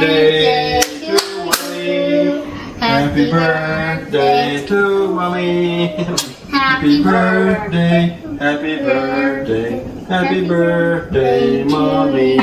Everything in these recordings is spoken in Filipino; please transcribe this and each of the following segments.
birthday to Mommy. Happy birthday to Mommy. Happy birthday, happy birthday, happy birthday, Mommy.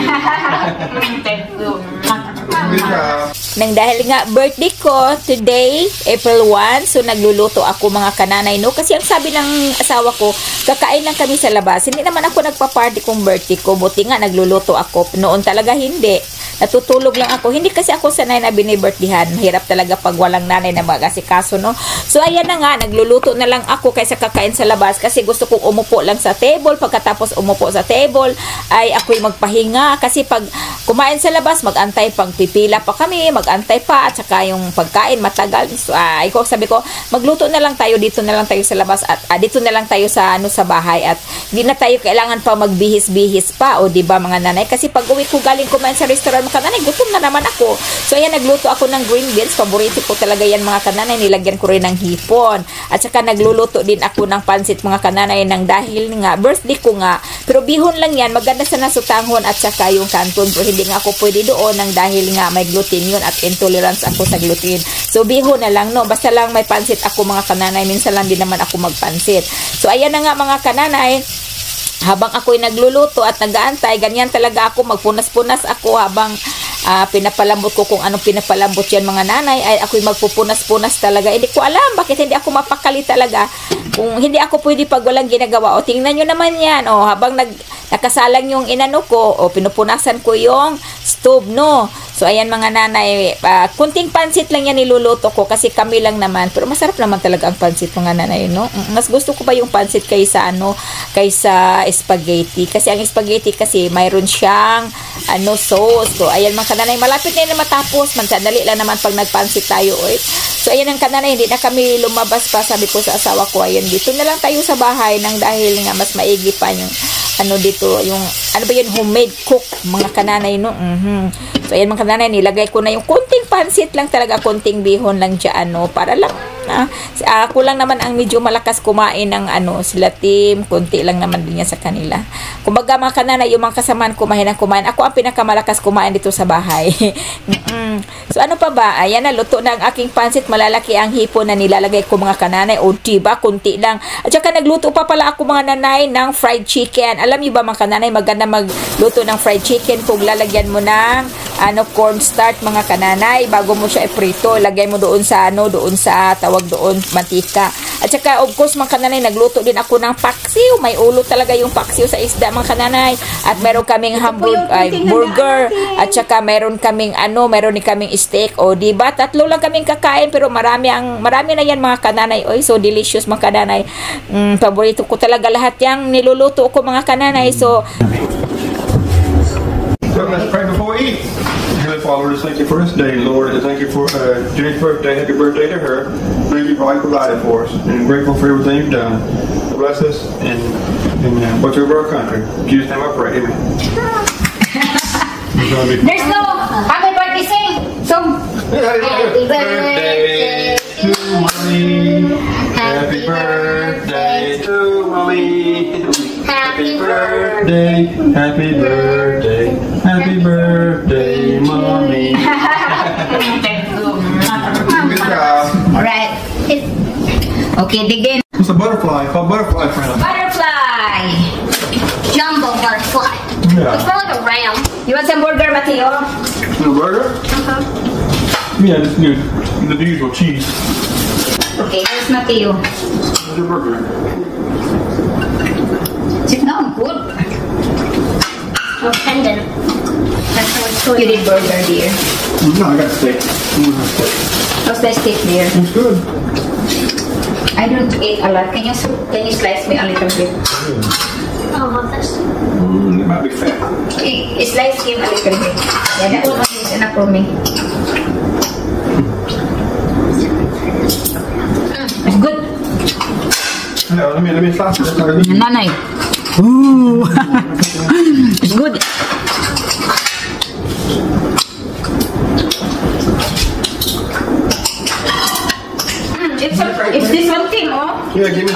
Good job. Nang dahil nga birthday ko today, April 1, so nagluluto ako mga kananay, no? Kasi ang sabi ng asawa ko, kakain lang kami sa labas. Hindi naman ako nagpa-party kung birthday ko, buti nga nagluluto ako. Noon talaga hindi. Natutulog lang ako. Hindi kasi ako sanay na binibirthdayan. Mahirap talaga pag walang nanay na mag-asikaso, no? So, ayan na nga, nagluluto na lang ako kaysa kakain sa labas kasi gusto kong umupo lang sa table. Pagkatapos umupo sa table, ay ako'y magpahinga. Kasi pag kumain sa labas, mag-antay pang pipila pa kami, mag-antay pa, at saka yung pagkain matagal. So, sabi ko, magluto na lang tayo, dito na lang tayo sa labas, at dito na lang tayo sa, sa bahay, at hindi na tayo kailangan pa magbihis-bihis pa, o diba mga nanay? Kasi pag uwi ko galing kumain sa restaurant, mga kananay, gutom na naman ako. So, ayan, nagluto ako ng green beans. Paborito ko talaga yan, mga kananay. Nilagyan ko rin ng hipon. At saka, nagluluto din ako ng pansit, mga kananay, ng dahil nga, birthday ko nga. Pero bihon lang yan. Maganda sa nasutanghon at saka yung kanton. Pero hindi nga ako pwede doon ng dahil nga may gluten yun at intolerance ako sa gluten. So, bihon na lang, no? Basta lang may pansit ako, mga kananay. Minsan lang din naman ako magpansit. So, ayan na nga, mga kananay. Habang ako'y nagluluto at nag-aantay, ganyan talaga ako, magpunas-punas ako habang pinapalambot ko kung anong pinapalambot yan, mga nanay, ay ako'y magpupunas-punas talaga. Hindi ko alam bakit hindi ako mapakali talaga. Kung hindi ako pwede pag walang ginagawa. O, tingnan nyo naman yan. O, habang nakasalang yung inano ko, o, pinupunasan ko yung stove, no? So, ayan mga nanay, kunting pansit lang yan niluluto ko kasi kami lang naman. Pero masarap naman talaga ang pansit, mga nanay, no? Mas gusto ko pa yung pansit kaysa spaghetti. Kasi ang spaghetti kasi mayroon siyang sauce. So, ayan mga kananay, malapit na yun na matapos. Mansadali lang naman pag nagpansit tayo, oy. So, ayan ang kananay, hindi na kami lumabas pa. Sabi ko sa asawa ko, ayan, dito na lang tayo sa bahay nang dahil nga mas maigi pa yung dito, yung homemade cook, mga kananay, no? So, ayan mga kananay, nilagay ko na yung konting pansit lang talaga, konting bihon lang dyan, no? Para lang, ako lang naman ang medyo malakas kumain ng sila Tim, konti lang naman din yan sa kanila. Kumbaga mga kananay, yung mga kasamaan kumain, ako ang pinakamalakas kumain dito sa bahay. So, ano pa ba? Ayan na, luto na ang aking pansit, malalaki ang hipon na nilalagay ko, mga kananay, o diba, konti lang. At saka nagluto pa pala ako, mga nanay, ng fried chicken. Alam niyo ba mga kananay, maganda magluto ng fried chicken kung lalagyan mo ng cornstarch, mga kananay, bago mo siya iprito, lagay mo doon sa tawag doon, mantika. At saka, of course, mga kananay, nagluto din ako ng paksiw. May ulo talaga yung paksiw sa isda, mga kananay. At meron kaming burger. At saka, meron kaming steak. O, diba? Tatlo lang kaming kakain, pero marami na yan, mga kananay. Oy, so delicious, mga kananay. Paborito ko talaga lahat yung niluluto ko, mga kananay. So, let's pray before we eat. Heavenly Father, just thank you for this day, Lord. Thank you for Jenny's birthday. Happy birthday to her. Thank you for all you provided for us. And I'm grateful for everything you've done. Bless us and whatever our country. In Jesus' name I pray. Amen. There's no happy birthday sing. So, happy birthday to Mommy. Happy birthday to Mommy. Happy birthday, happy birthday, happy birthday, Mommy. Good job. Alright. Okay, dig in. It's a butterfly. Call butterfly, friend. Butterfly. Jumbo butterfly. Yeah. It's more like a ram. You want some burger, Mateo? A burger? Yeah, just the usual cheese. Okay, here's Mateo. What's your burger? Sit down, good. Oh, tendon. That's how it's You did burger, dear. No, I got steak. How's that steak, dear? It's good. I don't eat a lot. Can you slice me a little bit? I'll have this. It might be fat. Slice him a little bit. Yeah, that one is enough for me. It's good. No, let me slice it. Nanay. Ooh. It's good. It's this one thing, oh? Yeah, give me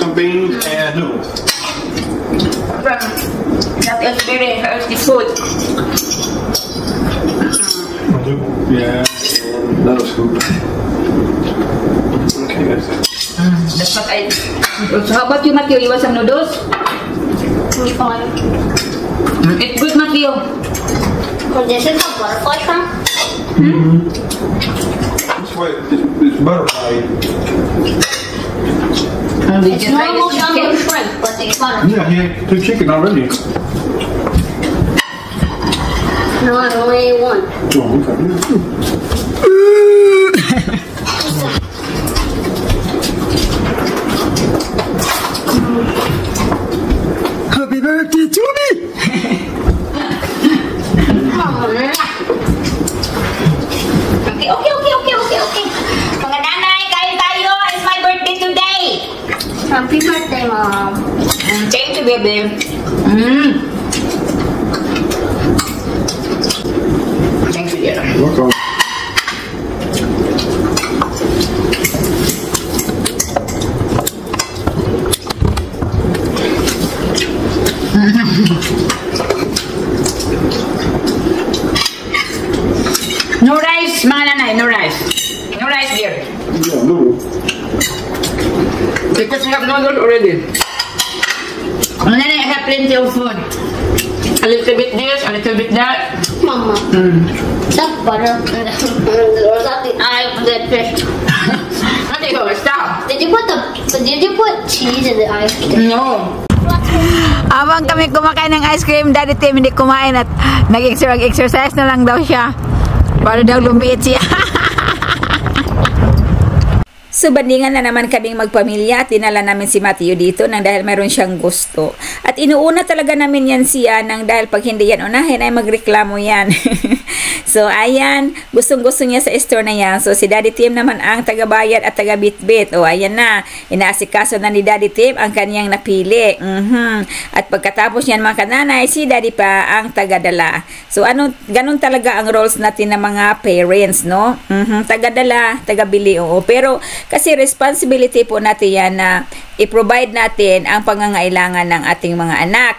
some beans and noodles. That is very healthy food. I'll do scoop. Okay, that's it. That's what I... So how about you, Matthew? You want some noodles? I'm fine. It's good, Matthew. Well, this is a butterfly farm. This way, it's butterfly. Did It's you try normal this jumbo chicken? shrimp, but it's butterfly. Yeah, he ate 2 chicken already. No, I only ate one. Oh, okay. Happy birthday to me! Okay. Mga nanay, kain tayo. It's my birthday today. Happy birthday, Mom. Thank you, baby. Thank you, dear. Welcome. No rice, mga nanay, no rice. No rice, dear. Yeah, noodle. Because we have noodles already. Mga nanay, I have plenty of food. A little bit this, a little bit that. Mama. That butter. Or that the eye of that fish. Matthew, stop. Did you put cheese in the ice cream? No. Habang kami kumakain ng ice cream, Daddy Tim hindi kumain at nag-exercise na lang daw siya. Para daw lumiit siya. So, bandingan na naman kaming magpamilya at dinala namin si Matthew dito nang dahil mayroon siyang gusto. At inuuna talaga namin yan siya nang dahil pag hindi yan unahin ay magreklamo yan. So, ayan, gustong-gusto niya sa store na yan. So, si Daddy Tim naman ang taga-bayad at taga-bit-bit. O, ayan na, inaasikaso na ni Daddy Tim ang kanyang napili. At pagkatapos niyan mga kananay, si Daddy pa ang taga-dala. So, ganun talaga ang roles natin ng mga parents, no? Taga-dala, taga-bili, oo. Pero, kasi responsibility po natin yan na i-provide natin ang pangangailangan ng ating mga anak.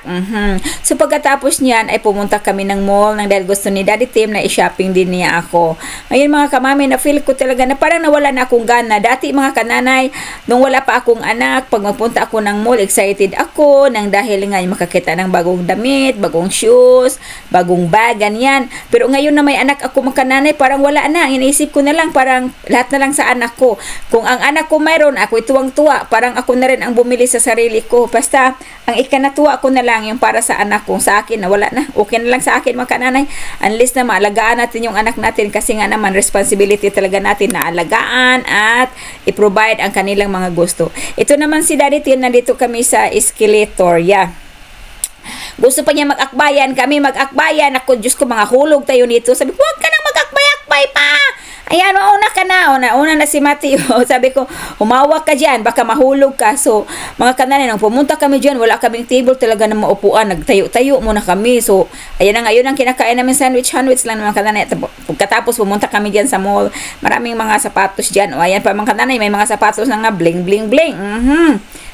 So pagkatapos niyan ay pumunta kami ng mall nang dahil gusto ni Daddy Tim na i-shopping din niya ako. Ngayon mga kamami, na-feel ko talaga na parang nawala na akong gana. Dati mga kananay, nung wala pa akong anak, pag magpunta ako ng mall, excited ako nang dahil nga makakita ng bagong damit, bagong shoes, bagong bag, ganyan. Pero ngayon na may anak ako mga kananay, parang wala na. Iniisip ko na lang, parang lahat na lang sa anak ko. Kung ang anak ko mayroon, ako tuwang-tuwa. Parang ako na rin ang bumili sa sarili ko. Basta, ang ikanatuwa ko na lang yung para sa anak ko. Sa akin na wala na. Okay na lang sa akin mga kananay. Unless na maalagaan natin yung anak natin kasi nga naman responsibility talaga natin na alagaan at i-provide ang kanilang mga gusto. Ito naman si Daddy Tim, nandito kami sa escalator. Yeah. Gusto pa niya mag-akbayan. Kami mag-akbayan. Ako, Diyos ko, mga hulog tayo nito. Sabi ko, huwag ka nang mag-akbay-akbay pa. Ayan, una ka na. Una na si Matthew. Sabi ko, humawak ka dyan. Baka mahulog ka. So, mga kananay, nung pumunta kami dyan, wala kaming table talaga na maupuan. Nagtayo-tayo muna kami. So, ayan na ngayon ang kinakain namin sandwich lang mga kananay. Pagkatapos, pumunta kami dyan sa mall. Maraming mga sapatos dyan. O, ayan pa mga kananay, may mga sapatos na nga bling.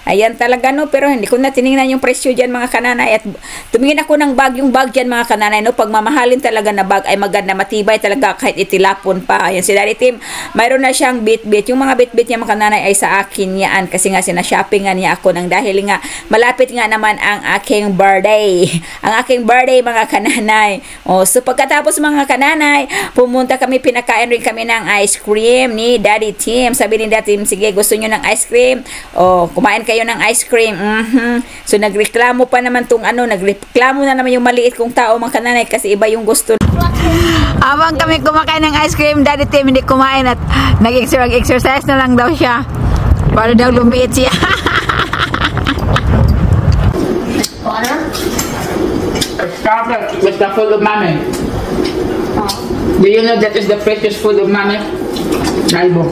Ayan talaga no, pero hindi ko na tinignan yung presyo dyan mga kananay at tumingin ako ng bag, yung bag dyan mga kananay no, pag mamahalin talaga na bag ay maganda, matibay talaga kahit itilapon pa. Ayan si Daddy Tim, mayroon na siyang bit-bit, yung mga bit-bit niya mga kananay ay sa akin yan kasi nga sinashoppingan niya ako ng dahil nga malapit nga naman ang aking birthday mga kananay. O, so pagkatapos mga kananay, pumunta kami, pinakain rin kami ng ice cream ni Daddy Tim. Sabi ni Daddy Tim, sige gusto nyo ng ice cream? O, kumain kayo ng ice cream. So nagreklamo pa naman nagreklamo na naman yung maliit kong tao mga kananay kasi iba yung gusto. Habang kami kumakain ng ice cream, Daddy Tim hindi kumain at nag-exercise na lang daw siya. Para daw lumiit siya. Butter? Start with the food of mommy. Do you know that is the precious food of mommy? Naibo.